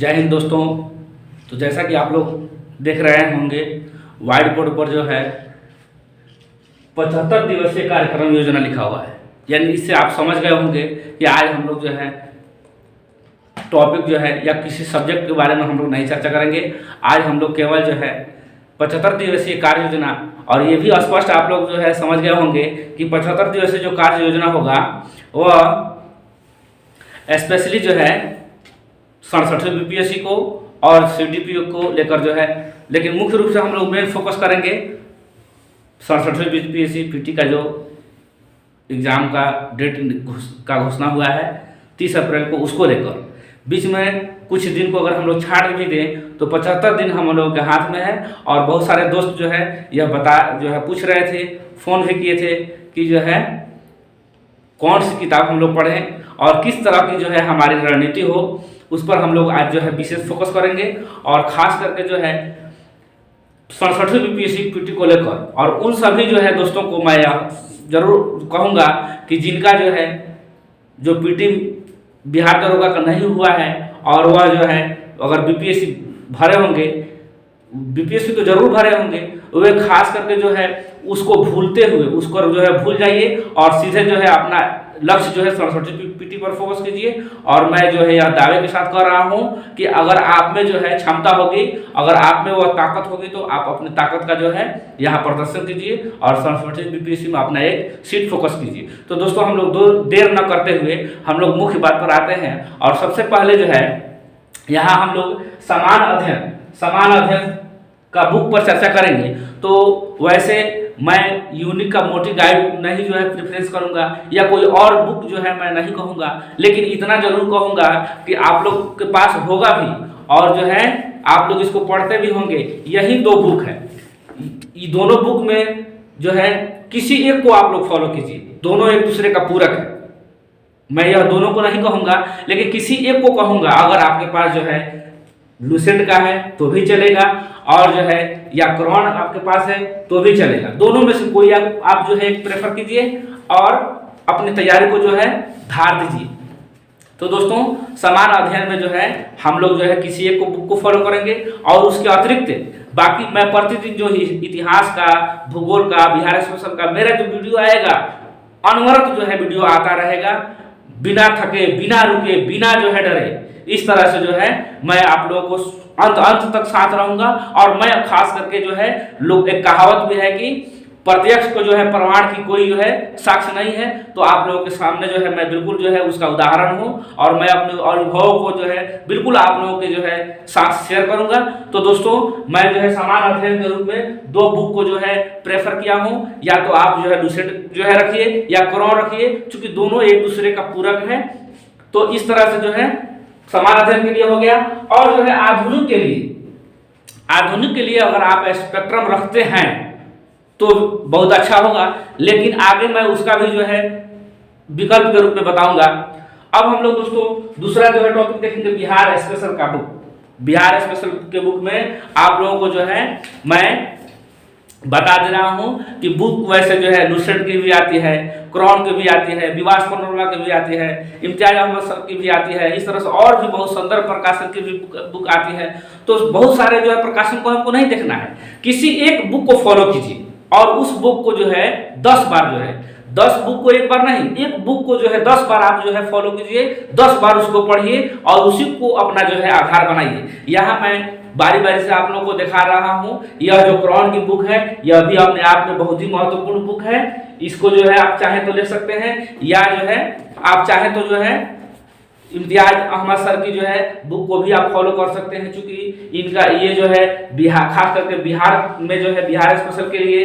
जय हिंद दोस्तों। तो जैसा कि आप लोग देख रहे होंगे वाइट बोर्ड पर जो है 75 दिवसीय कार्यक्रम योजना लिखा हुआ है। यानी इससे आप समझ गए होंगे कि आज हम लोग जो है टॉपिक जो है या किसी सब्जेक्ट के बारे में हम लोग नहीं चर्चा करेंगे। आज हम लोग केवल जो है 75 दिवसीय कार्य योजना, और ये भी स्पष्ट आप लोग जो है समझ गए होंगे कि 75 दिवसीय जो कार्य योजना होगा वह स्पेशली जो है 67वें बीपीएससी को और सीडीपीओ को लेकर जो है, लेकिन मुख्य रूप से हम लोग मेन फोकस करेंगे 67वें बीपीएससी पीटी का जो एग्ज़ाम का डेट का घोषणा हुआ है 30 अप्रैल को, उसको लेकर बीच में कुछ दिन को अगर हम लोग छाड़ भी दें तो 75 दिन हम लोगों के हाथ में है। और बहुत सारे दोस्त जो है यह पूछ रहे थे, फ़ोन भी किए थे कि जो है कौन सी किताब हम लोग पढ़ें और किस तरह की जो है हमारी रणनीति हो, उस पर हम लोग आज जो है विशेष फोकस करेंगे। और ख़ास करके जो है 67वें बीपीएससी पीटी को लेकर, और उन सभी जो है दोस्तों को मैं ज़रूर कहूँगा कि जिनका जो है जो पीटी बिहार दरोगा का नहीं हुआ है और वह जो है अगर बीपीएससी भरे होंगे, बीपीएससी तो जरूर भरे होंगे, वे खास करके जो है उसको भूलते हुए उसको जो है भूल जाइए और सीधे जो है अपना लक्ष्य जो है 67वें पीटी पर फोकस कीजिए। और मैं जो है यह दावे के साथ कर रहा हूँ कि अगर आप में जो है क्षमता होगी, अगर आप में वह ताकत होगी, तो आप अपनी ताकत का जो है यहाँ प्रदर्शन कीजिए और 67वें बीपीएससी में अपना एक सीट फोकस कीजिए। तो दोस्तों हम लोग देर न करते हुए हम लोग मुख्य बात पर आते हैं। और सबसे पहले जो है यहाँ हम लोग समान अध्ययन का बुक पर चर्चा करेंगे। तो वैसे मैं यूनिक का मोटी गाइड नहीं जो है प्रेफरेंस करूंगा या कोई और बुक जो है मैं नहीं कहूंगा, लेकिन इतना जरूर कहूंगा कि आप लोग के पास होगा भी और जो है आप लोग इसको पढ़ते भी होंगे। यही दो बुक है, ये दोनों बुक में जो है किसी एक को आप लोग फॉलो कीजिए, दोनों एक दूसरे का पूरक है। मैं यह दोनों को नहीं कहूंगा, लेकिन किसी एक को कहूंगा। अगर आपके पास जो है लूसेंट का है तो भी चलेगा, और जो है या क्रॉन आपके पास है तो भी चलेगा। दोनों में से कोई आप जो है एक प्रेफर कीजिए और अपनी तैयारी को जो है धार दीजिए। तो दोस्तों समान अध्ययन में जो है हम लोग जो है किसी एक को बुक को फॉलो करेंगे, और उसके अतिरिक्त बाकी मैं प्रतिदिन जो इतिहास का, भूगोल का, बिहार स्पेशल का मेरा जो वीडियो आएगा अनवरत जो है वीडियो आता रहेगा, बिना थके, बिना रुके, बिना जो है डरे। इस तरह से जो है मैं आप लोगों को अंत तक साथ रहूंगा। और मैं खास करके जो है लोग एक कहावत भी है कि प्रत्यक्ष को जो है प्रमाण की कोई जो है साक्ष्य नहीं है, तो आप लोगों के सामने जो है मैं बिल्कुल जो है उसका उदाहरण हूं और मैं अपने अनुभव को जो है बिल्कुल आप लोगों के जो है साथ शेयर करूंगा। तो दोस्तों मैं जो है समान अध्ययन के रूप में दो बुक को जो है प्रेफर किया हूं, या तो आप जो है लूसेंट जो है रखिए या क्रॉन रखिए, क्योंकि दोनों एक दूसरे का पूरक है। तो इस तरह से जो है समान अध्ययन के लिए हो गया। और जो है आधुनिक के लिए अगर आप स्पेक्ट्रम रखते हैं तो बहुत अच्छा होगा, लेकिन आगे मैं उसका भी जो है विकल्प के रूप में बताऊंगा। अब हम लोग दोस्तों दूसरा जो है टॉपिक देखेंगे बिहार स्पेशल का बुक। बिहार स्पेशल के बुक में आप लोगों को जो है मैं बता दे रहा हूं कि बुक वैसे जो है लूसेंट की भी आती है, क्रॉन की भी आती है, विवास पनोरमा की भी आती है, इम्तियाज अहमद सर की भी आती है। इस तरह से और भी बहुत सुंदर प्रकाशन की भी बुक आती है। तो बहुत सारे जो है प्रकाशन को हमको नहीं देखना है, किसी एक बुक को फॉलो कीजिए और उस बुक को जो है 10 बार जो है 10 बुक को एक बार नहीं, एक बुक को जो है 10 बार आप जो है फॉलो कीजिए, 10 बार उसको पढ़िए और उसी को अपना जो है आधार बनाइए। यहाँ मैं बारी बारी से आप लोगों को दिखा रहा हूँ। यह जो क्रॉन की बुक है यह भी अपने आप में बहुत ही महत्वपूर्ण बुक है। इसको जो है आप चाहे तो ले सकते हैं, या जो है आप चाहे तो जो है इम्तियाज अहमद सर की जो है बुक को भी आप फॉलो कर सकते हैं, क्योंकि इनका ये जो है बिहार, खास करके बिहार में जो है बिहार स्पेशल के लिए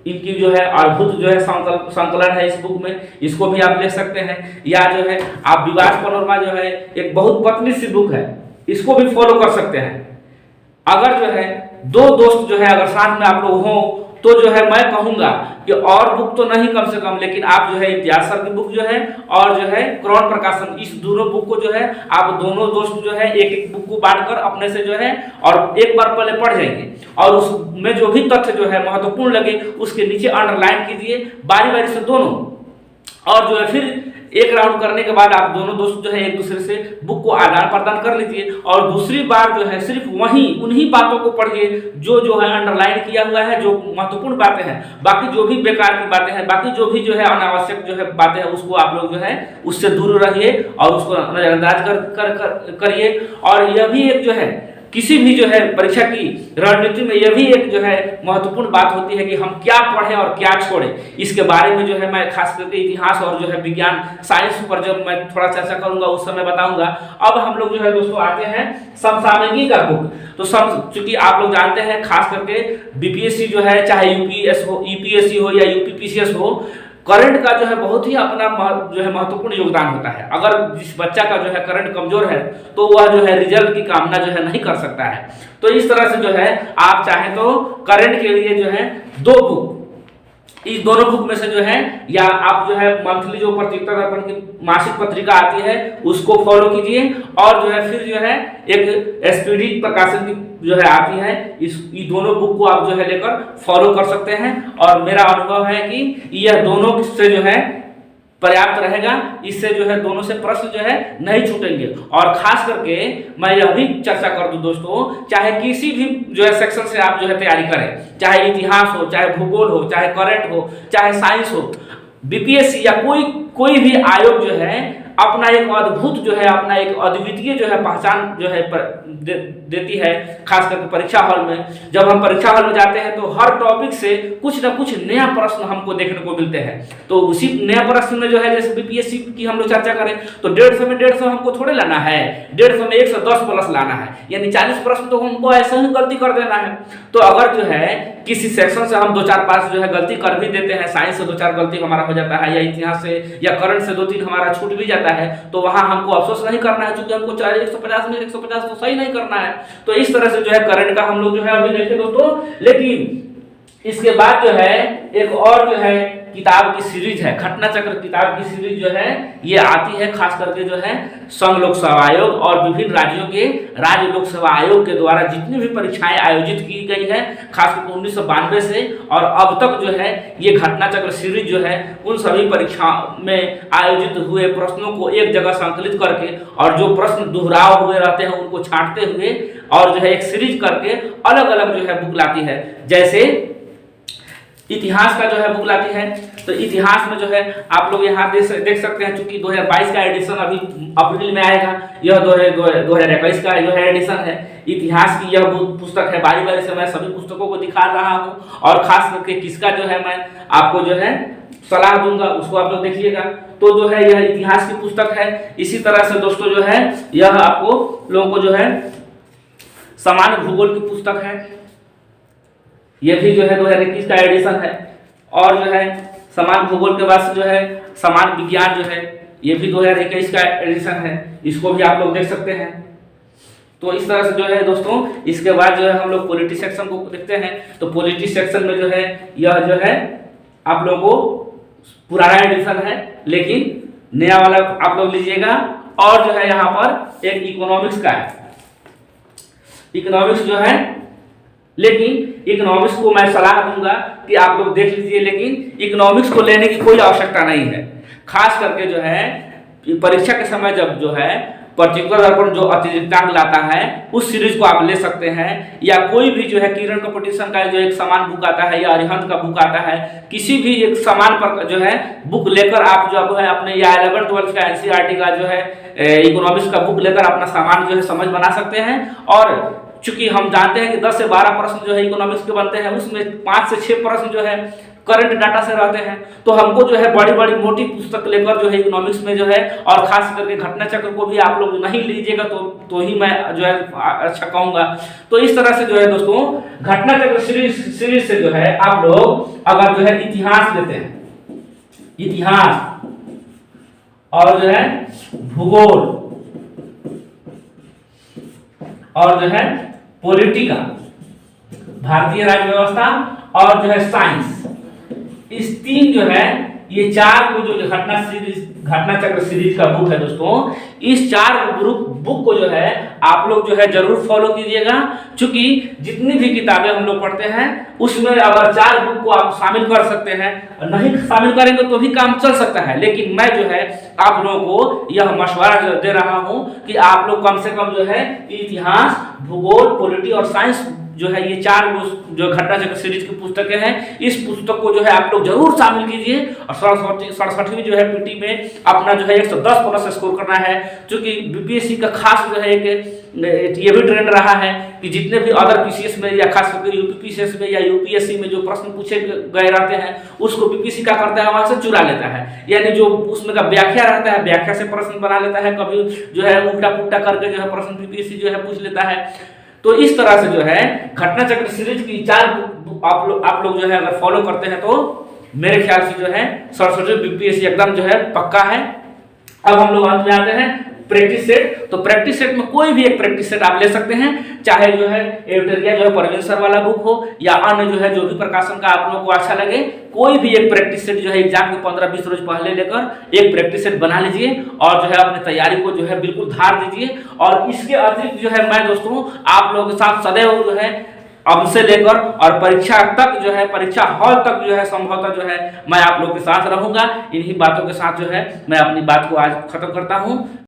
इनकी जो है अद्भुत जो है संकलन है इस बुक में, इसको भी आप ले सकते हैं। या जो है आप विवास पनोरमा जो है एक बहुत पतली सी बुक है, इसको भी फॉलो कर सकते हैं। अगर जो है दो दोस्त जो है अगर साथ में आप लोग हों तो जो है मैं कहूंगा कि और बुक तो नहीं कम से कम, लेकिन आप जो है इम्तियाज सर की बुक जो है और जो है क्रॉन प्रकाशन, इस दोनों बुक को जो है आप दोनों दोस्त जो है एक एक बुक को बांटकर अपने से जो है और एक बार पहले पढ़ जाएंगे, और उसमें जो भी तथ्य जो है महत्वपूर्ण लगे उसके नीचे अंडरलाइन कीजिए बारी बारी से दोनों। और जो है फिर एक राउंड करने के बाद आप दोनों दोस्त जो है एक दूसरे से बुक को आदान प्रदान कर लीजिए और दूसरी बार जो है सिर्फ वहीं उन्हीं बातों को पढ़िए जो जो है अंडरलाइन किया हुआ है, जो महत्वपूर्ण बातें हैं। बाकी जो भी बेकार की बातें हैं, बाकी जो भी जो है अनावश्यक जो है बातें हैं, उसको आप लोग जो है उससे दूर रहिए और उसको नजरअंदाज करिए। और यह भी एक जो है किसी भी जो है परीक्षा की रणनीति में यह भी एक जो है महत्वपूर्ण बात होती है कि हम क्या पढ़ें और क्या छोड़ें। इसके बारे में जो है मैं खास करके इतिहास और जो है विज्ञान साइंस पर जब मैं थोड़ा चर्चा करूंगा उस समय बताऊंगा। अब हम लोग जो है दोस्तों आते हैं समसामयिकी का बुक। तो चूंकि आप लोग जानते हैं खास करके बीपीएससी जो है चाहे यूपीएससी हो या यूपीपीसीएस हो, करंट का जो है बहुत ही अपना जो है महत्वपूर्ण योगदान होता है। अगर जिस बच्चा का जो है करंट कमजोर है तो वह जो है रिजल्ट की कामना जो है नहीं कर सकता है। तो इस तरह से जो है आप चाहें तो करंट के लिए जो है 2 बुक, इस दोनों बुक में से जो है या आप जो है मंथली जो पत्रिका दर्पण की मासिक पत्रिका आती है उसको फॉलो कीजिए और जो है फिर जो है एक एसपीडी प्रकाशन की जो है आती है, ये दोनों बुक को आप जो है लेकर फॉलो कर सकते हैं। और मेरा अनुभव है कि यह दोनों से जो है पर्याप्त रहेगा, इससे जो है दोनों से प्रश्न जो है नहीं छूटेंगे। और खास करके मैं यह भी चर्चा कर दूं दोस्तों, चाहे किसी भी जो है सेक्शन से आप जो है तैयारी करें, चाहे इतिहास हो, चाहे भूगोल हो, चाहे करंट हो, चाहे साइंस हो, बीपीएससी या कोई भी आयोग जो है अपना एक अद्भुत जो है अपना एक अद्वितीय जो है पहचान जो है देती है। खास करके परीक्षा हॉल में जब हम परीक्षा हॉल में जाते हैं तो हर टॉपिक से कुछ ना कुछ नया प्रश्न हमको देखने को मिलते हैं। तो उसी नया प्रश्न में जो है जैसे बीपीएससी की हम लोग चर्चा करें तो 150 में 150 हमको थोड़े लाना है, 150 में 110 प्लस लाना है, यानी 40 प्रश्न तो हमको ऐसे ही गलती कर देना है। तो अगर जो है किसी सेक्शन से हम 2-4-5 जो है गलती कर भी देते हैं, साइंस से 2-4 गलती हमारा हो जाता है या इतिहास से या करंट से 2-3 हमारा छूट भी जाता है, तो वहां हमको अफसोस नहीं करना है क्योंकि हमको 150 में 150 तो सही नहीं करना है। तो इस तरह से जो है करंट का हम लोग जो है अभी देखें दोस्तों। लेकिन इसके बाद जो है एक और जो है किताब की सीरीज है, घटना चक्र किताब की सीरीज जो है ये आती है खास करके जो है संघ लोक सेवा आयोग और विभिन्न राज्यों के राज्य लोक सेवा आयोग के द्वारा जितनी भी परीक्षाएं आयोजित की गई है खास करके 1992 से और अब तक जो है ये घटना चक्र सीरीज जो है उन सभी परीक्षाओं में आयोजित हुए प्रश्नों को एक जगह संकलित करके और जो प्रश्न दोहराव हुए रहते हैं उनको छांटते हुए और जो है एक सीरीज करके अलग अलग जो है बुक लाती है। जैसे इतिहास का जो है बुक लाती है, तो इतिहास में जो है आप लोग यहाँ देख सकते हैं चूंकि 2022 का एडिशन अभी अप्रैल में आएगा, यह 2021 का जो है एडिशन है। इतिहास की यह पुस्तक है, बारी बारी से मैं सभी पुस्तकों को दिखा रहा हूँ और खास करके किसका जो है मैं आपको जो है सलाह दूंगा उसको आप लोग देखिएगा। तो जो है यह इतिहास की पुस्तक है। इसी तरह से दोस्तों जो है यह आपको लोगों को जो है सामान्य भूगोल की पुस्तक है, यह भी जो है 2021 का एडिशन है। और जो है समान भूगोल के बाद जो है समान विज्ञान जो है ये भी 2021 का एडिशन है, इसको भी आप लोग देख सकते हैं। तो इस तरह से जो है दोस्तों इसके बाद जो है हम लोग पॉलिटी सेक्शन को देखते हैं। तो पॉलिटी सेक्शन में जो है यह जो है आप लोगों को पुराना एडिशन है लेकिन नया वाला आप लोग लीजिएगा। और जो है यहाँ पर एक इकोनॉमिक्स का है, इकोनॉमिक्स जो है, लेकिन इकोनॉमिक्स को मैं सलाह दूंगा कि आप लोग देख लीजिए, लेकिन इकोनॉमिक्स को लेने की कोई आवश्यकता नहीं है। खास करके जो है परीक्षा के समय जब जो है पर्टिकुलर दर्पण जो अतिरिक्तांक लाता है उस सीरीज को आप ले सकते हैं, या कोई भी जो है किरण कंपटीशन का जो एक समान बुक आता है या अरिहंत का बुक आता है, किसी भी एक समान पर जो है बुक लेकर आप जो है अपने या 11-12 का एनसीईआरटी का जो है इकोनॉमिक्स का बुक लेकर अपना सामान जो है समझ बना सकते हैं। और चूंकि हम जानते हैं कि 10 से 12 प्रश्न जो है इकोनॉमिक्स के बनते हैं, उसमें 5 से 6 प्रश्न जो है करंट डाटा से रहते हैं। तो हमको जो है बड़ी बड़ी मोटी पुस्तक लेकर जो है इकोनॉमिक्स में जो है और खास करके घटना चक्र को भी आप लोग नहीं लीजिएगा तो ही मैं जो है अच्छा कहूँगा। तो इस तरह से जो है दोस्तों घटना चक्र सीरीज से जो है आप लोग अगर जो है इतिहास लेते हैं, इतिहास और जो है भूगोल और जो है पॉलिटिका, भारतीय राज्य व्यवस्था और जो है साइंस, इस 3 जो है ये 4 को जो घटना चक्र सीरीज का बुक है दोस्तों, इस 4 बुक को जो है आप लोग जो है जरूर फॉलो कीजिएगा। क्योंकि जितनी भी किताबें हम लोग पढ़ते हैं उसमें अगर 4 बुक को आप शामिल कर सकते हैं, नहीं शामिल करेंगे तो भी काम चल सकता है, लेकिन मैं जो है आप लोगों को यह मशवरा दे रहा हूं कि आप लोग कम से कम जो है इतिहास, भूगोल, पॉलिटी और साइंस जो है ये 4 जो घटना चक्र सीरीज की पुस्तकें हैं, इस पुस्तक को जो है आप लोग जरूर शामिल कीजिए। और 67वीं जो है पीटी में अपना जो है 110 प्लस स्कोर करना है। क्योंकि बीपीएससी का खास जो है ये भी ट्रेंड रहा है कि जितने भी अदर पीसीएस में या खास करके यूपीपीसीएस में या यूपीएससी में जो प्रश्न पूछे गए रहते हैं उसको बीपीएससी क्या करता है, वहां से चुरा लेता है, यानी जो उसमें का व्याख्या रहता है व्याख्या से प्रश्न बना लेता है, कभी जो है उल्टा पुल्टा करके जो है प्रश्न बीपीएससी जो है पूछ लेता है। तो इस तरह से जो है घटना चक्र सीरीज की 4 आप लोग जो है अगर फॉलो करते हैं तो मेरे ख्याल से जो है 67 बीपीएससी एकदम जो है पक्का है। अब हम लोग अंत में आते हैं प्रैक्टिस सेट। तो प्रैक्टिस सेट में कोई भी एक प्रैक्टिस सेट आप ले सकते हैं, चाहे जो है एवटेरिया जो है परवीन सर वाला बुक हो या अन्य जो है जो भी प्रकाशन का आप लोगों को अच्छा लगे, कोई भी एक प्रैक्टिस सेट जो है एग्जाम के 15-20 रोज पहले लेकर एक प्रैक्टिस सेट बना लीजिए और जो है अपनी तैयारी को जो है बिल्कुल धार दीजिए। और इसके अतिरिक्त जो है मैं दोस्तों आप लोगों के साथ सदैव जो है अब से लेकर और परीक्षा तक जो है परीक्षा हॉल तक जो है संभवतः जो है मैं आप लोगों के साथ रहूंगा। इन्हीं बातों के साथ जो है मैं अपनी बात को आज खत्म करता हूं।